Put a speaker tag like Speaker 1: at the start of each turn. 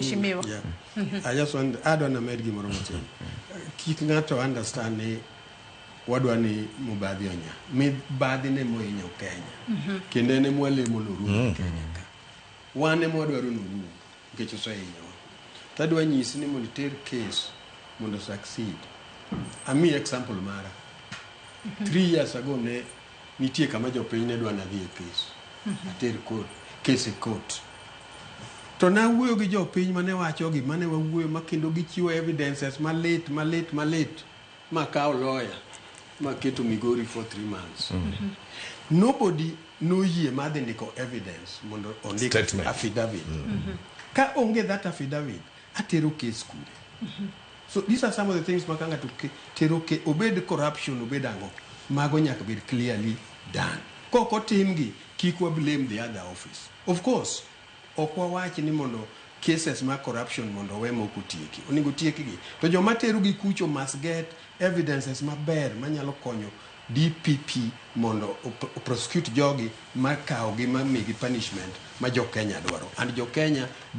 Speaker 1: Shimiwa.
Speaker 2: Yeah. I just want add on a med gimoro matin. Kik ng'ato understand ni wadwa ni mubadhi onya. Mibadhi ne mohinyo Kenya. Kendo ne mwalemo norumo Kenya ka. Wane mwadwaro norumo nikech osehinyo. Tadwa nyisi ni mondo iter case mondo succeed. Ami example mara. 3 years ago ne nitie kama jopiny ne dwa nadhi e case. Ater court, case e court. To na wuoyo gi jopiny mane wacho gi mane wawuoyo makendo gichiwo evidences malit ma kawo lawyer ma keto Migori for 3 months. Nobody no yie madhi ndiko evidence mondo ondik affidavit. Ka onge that affidavit, atero case kude. So these are some of the things makanga to tero ke obed corruption obed ango mago nyaka bed clearly done. Koko timgi kik wa blame the other office. Of course, okwa wachi ni mondo cases ma corruption mondo we moko tieki. Oningo tieki gi. To joma tero gi kucho must get evidences maber manyalo konyo DPP mondo prosecute jogi ma kawo gi ma migi punishment ma jo Kenya dwaro. And jo Kenya